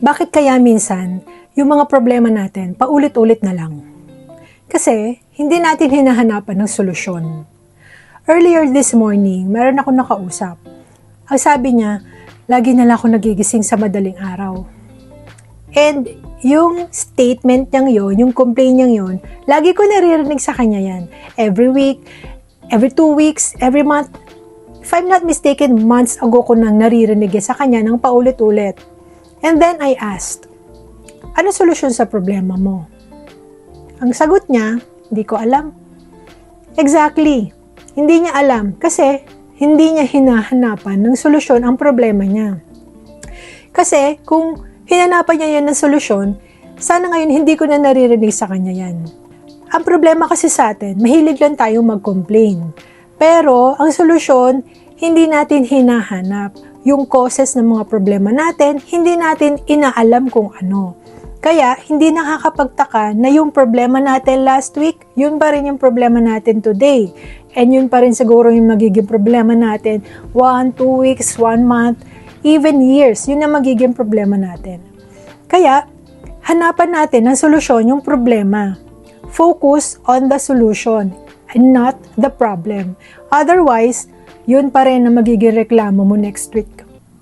Bakit kaya minsan, yung mga problema natin, paulit-ulit na lang? Kasi, hindi natin hinahanapan ng solusyon. Earlier this morning, meron ako nakausap. Ang sabi niya, lagi na lang ako nagigising sa madaling araw. And yung statement niyang yon, yung complaint niyang yon, lagi ko naririnig sa kanya yan. Every week, every 2 weeks, every month. If I'm not mistaken, months ago ko nang naririnig sa kanya ng paulit-ulit. And then I asked, ano solusyon sa problema mo? Ang sagot niya, hindi ko alam. Exactly. Hindi niya alam kasi hindi niya hinahanapan ng solusyon ang problema niya. Kasi kung hinanapan niya yan ng solusyon, sana ngayon hindi ko na naririnig sa kanya yan. Ang problema kasi sa atin, mahilig lang tayong mag-complain. Pero ang solusyon, hindi natin hinahanap. Yung causes ng mga problema natin, hindi natin inaalam kung ano. Kaya, hindi nakakapagtaka na yung problema natin last week, yun pa rin yung problema natin today. And yun pa rin siguro yung magiging problema natin 1, 2 weeks, 1 month, even years. Yun ang magiging problema natin. Kaya, hanapan natin ng solusyon yung problema. Focus on the solution and not the problem. Otherwise, yun pa rin ang magiging reklamo mo next week.